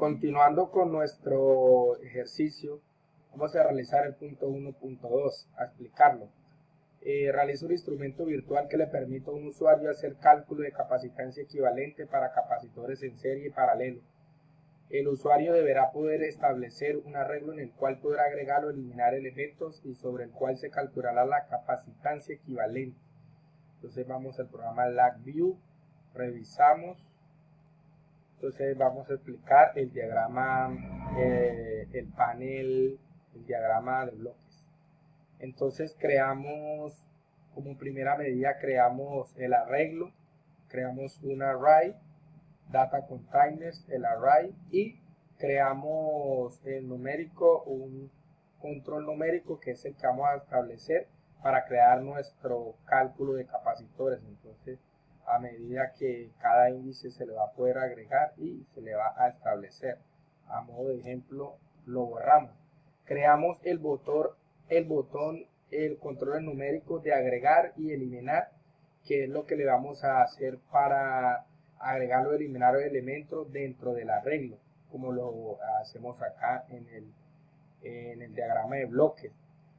Continuando con nuestro ejercicio, vamos a realizar el punto 1.2, a explicarlo. Realiza un instrumento virtual que le permita a un usuario hacer cálculo de capacitancia equivalente para capacitores en serie y paralelo. El usuario deberá poder establecer un arreglo en el cual podrá agregar o eliminar elementos y sobre el cual se calculará la capacitancia equivalente. Entonces vamos al programa LabVIEW, revisamos. Entonces vamos a explicar el diagrama, el panel, el diagrama de bloques. Entonces creamos, como primera medida, creamos el arreglo, creamos un array, data containers, el array, y creamos el numérico, un control numérico que es el que vamos a establecer para crear nuestro cálculo de capacitores. Entonces, a medida que cada índice se le va a poder agregar y se le va a establecer. A modo de ejemplo, lo borramos. Creamos el botón, el control numérico de agregar y eliminar, que es lo que le vamos a hacer para agregar o eliminar los elementos dentro del arreglo, como lo hacemos acá en el diagrama de bloques.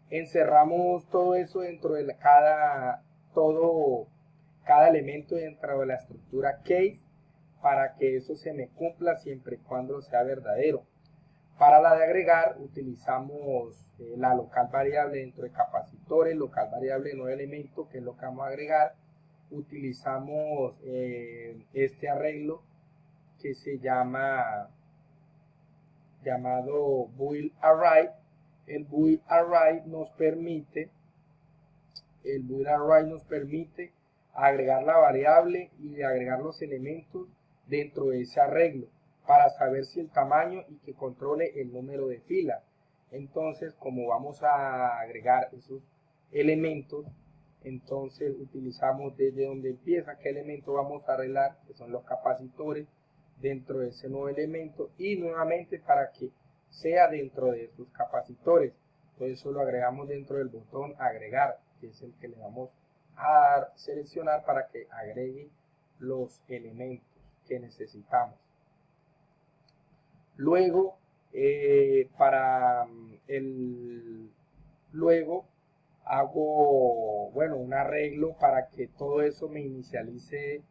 Encerramos todo eso dentro de cada elemento dentro de la estructura case para que eso se me cumpla siempre y cuando sea verdadero. Para la de agregar utilizamos la local variable dentro de capacitores, local variable de nuevo elemento, que es lo que vamos a agregar. Utilizamos este arreglo que se llamado build array. El build array nos permite agregar la variable y agregar los elementos dentro de ese arreglo para saber si el tamaño y que controle el número de filas. Entonces, como vamos a agregar esos elementos, entonces utilizamos desde donde empieza, qué elemento vamos a arreglar, que son los capacitores, dentro de ese nuevo elemento, y nuevamente para que sea dentro de sus capacitores. Entonces eso lo agregamos dentro del botón agregar, que es el que le vamos a seleccionar para que agregue los elementos que necesitamos. Luego, hago un arreglo para que todo eso me inicialice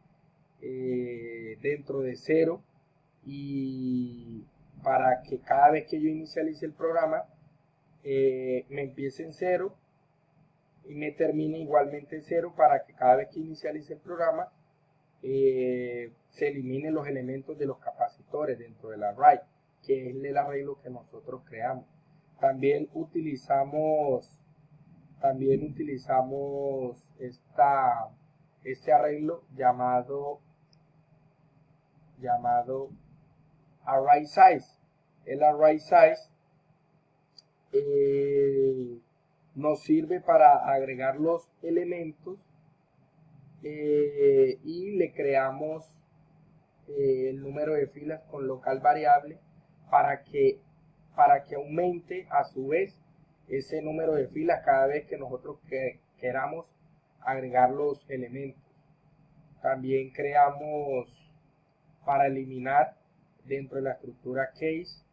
dentro de 0, y para que cada vez que yo inicialice el programa me empiece en 0 y me termine igualmente en 0, para que cada vez que inicialice el programa se eliminen los elementos de los capacitores dentro del array, que es el arreglo que nosotros creamos. También utilizamos este arreglo llamado array size. El array size nos sirve para agregar los elementos y le creamos el número de filas con local variable para que aumente a su vez ese número de filas cada vez que nosotros queramos agregar los elementos. También creamos, para eliminar dentro de la estructura case,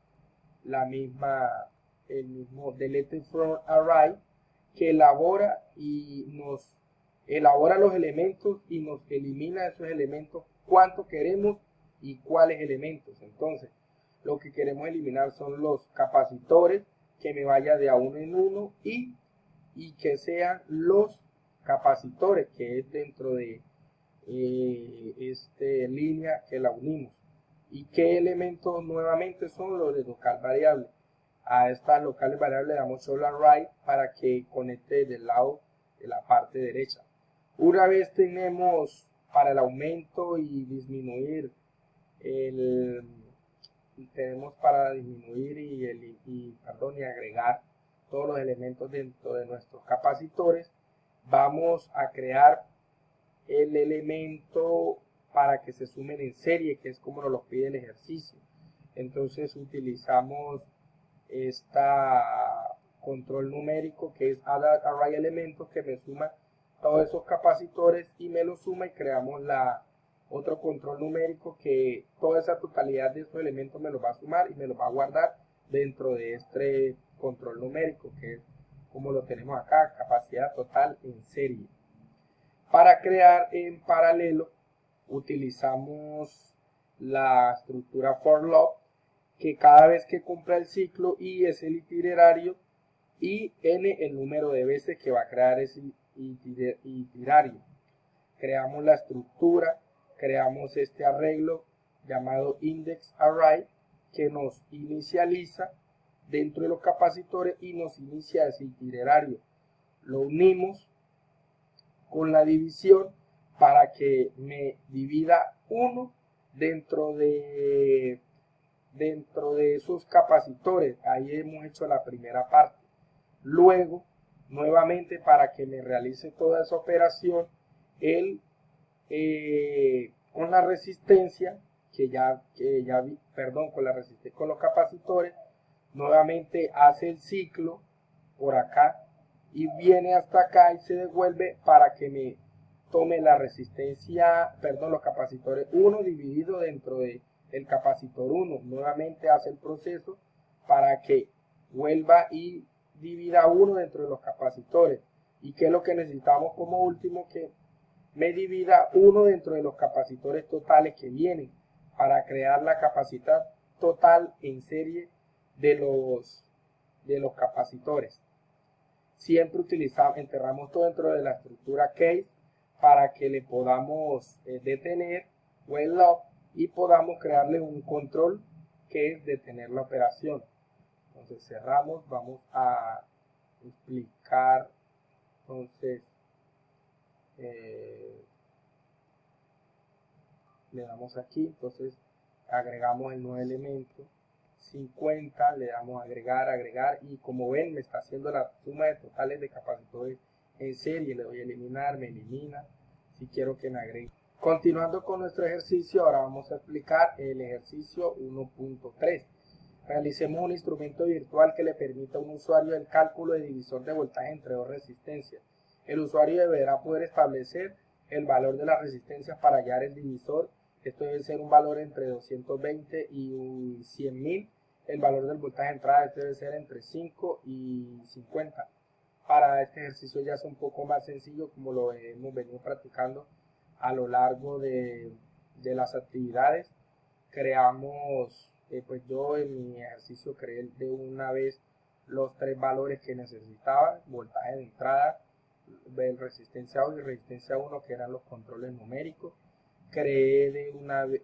el mismo delete from array, que elabora los elementos y nos elimina esos elementos, cuánto queremos y cuáles elementos. Entonces, lo que queremos eliminar son los capacitores, que me vaya de a uno en uno, y que sean los capacitores, que es dentro de esta línea que la unimos. ¿Y qué elementos nuevamente son los de local variable? A estas locales variables le damos solo array para que conecte del lado de la parte derecha. Una vez tenemos para el aumento y disminuir y agregar todos los elementos dentro de nuestros capacitores, vamos a crear el elemento para que se sumen en serie, que es como nos lo pide el ejercicio. Entonces utilizamos esta control numérico, que es add array elementos, que me suma todos esos capacitores y me los suma, y creamos otro control numérico que toda esa totalidad de estos elementos me los va a sumar y me los va a guardar dentro de este control numérico, que es como lo tenemos acá, capacidad total en serie. Para crear en paralelo utilizamos la estructura for loop, que cada vez que cumpla el ciclo I es el itinerario y N el número de veces que va a crear ese itinerario. Creamos la estructura, creamos este arreglo llamado index array, que nos inicializa dentro de los capacitores y nos inicia ese itinerario. Lo unimos con la división para que me divida 1 dentro de esos capacitores. Ahí hemos hecho la primera parte. Luego, nuevamente, para que me realice toda esa operación, él con la resistencia con los capacitores, nuevamente hace el ciclo por acá y viene hasta acá y se devuelve para que me tome la resistencia, los capacitores 1 dividido dentro de el capacitor 1. Nuevamente hace el proceso para que vuelva y divida 1 dentro de los capacitores. ¿Y qué es lo que necesitamos como último? Que me divida 1 dentro de los capacitores totales que vienen para crear la capacidad total en serie de los capacitores. Siempre enterramos todo dentro de la estructura case para que le podamos detener while loop y podamos crearle un control que es detener la operación. Entonces cerramos, vamos a explicar entonces le damos aquí, entonces agregamos el nuevo elemento 50, le damos agregar y como ven me está haciendo la suma de totales de capacitores en serie. Le doy a eliminar, me elimina si quiero que me agregue. Continuando con nuestro ejercicio, ahora vamos a explicar el ejercicio 1.3. Realicemos un instrumento virtual que le permita a un usuario el cálculo de divisor de voltaje entre dos resistencias. El usuario deberá poder establecer el valor de las resistencias para hallar el divisor. Esto debe ser un valor entre 220 y 100.000. El valor del voltaje de entrada debe ser entre 5 y 50. Para este ejercicio ya es un poco más sencillo, como lo hemos venido practicando a lo largo de las actividades. Creamos, pues yo en mi ejercicio creé de una vez los 3 valores que necesitaba: voltaje de entrada, resistencia 2 y resistencia 1, que eran los controles numéricos. Creé de una vez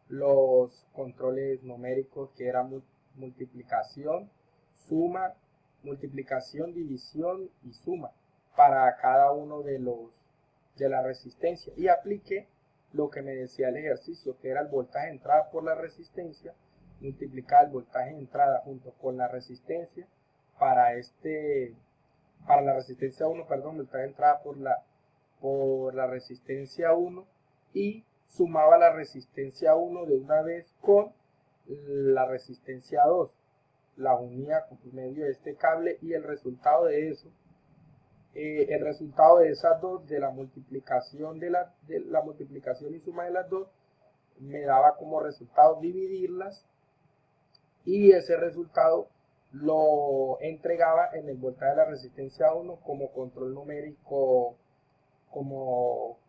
los controles numéricos, que eran multiplicación, suma, multiplicación, división y suma para cada uno de la resistencia, y apliqué lo que me decía el ejercicio, que era el voltaje de entrada por la resistencia, multiplicar el voltaje de entrada junto con la resistencia para la resistencia 1, voltaje de entrada por la resistencia 1, y sumaba la resistencia 1 de una vez con la resistencia 2, la unía por medio de este cable, y el resultado de eso, el resultado de esas dos, de la multiplicación de la multiplicación y suma de las dos, me daba como resultado dividirlas, y ese resultado lo entregaba en el voltaje de la resistencia 1 como control numérico, como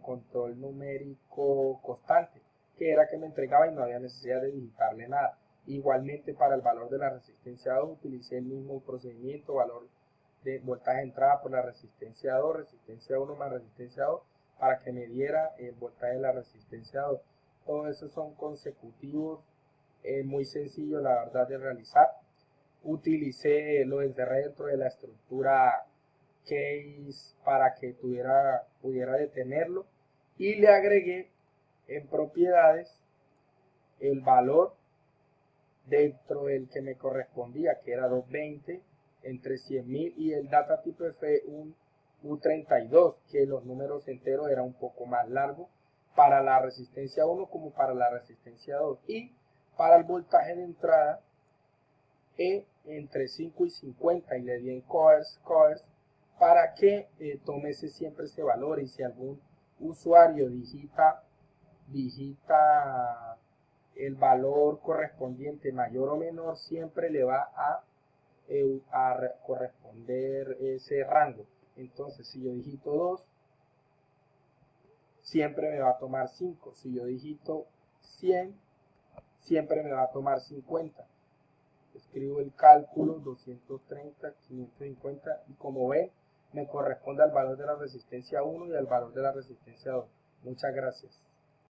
control numérico constante, que era que me entregaba y no había necesidad de digitarle nada. Igualmente para el valor de la resistencia 2 utilicé el mismo procedimiento, valor de voltaje de entrada por la resistencia 2, resistencia 1 más resistencia 2, para que me diera el voltaje de la resistencia 2. Todos esos son consecutivos, muy sencillo la verdad de realizar. Lo encerré dentro de la estructura case para que pudiera detenerlo, y le agregué en propiedades el valor dentro del que me correspondía, que era 220 entre 100.000, y el data tipo fue un U32, que los números enteros era un poco más largo para la resistencia 1 como para la resistencia 2, y para el voltaje de entrada entre 5 y 50, y le di en coerce para que tome siempre ese valor, y si algún usuario digita el valor correspondiente mayor o menor, siempre le va a corresponder ese rango. Entonces, si yo digito 2, siempre me va a tomar 5. Si yo digito 100, siempre me va a tomar 50. Escribo el cálculo 230, 550, y como ven, me corresponde al valor de la resistencia 1 y al valor de la resistencia 2. Muchas gracias.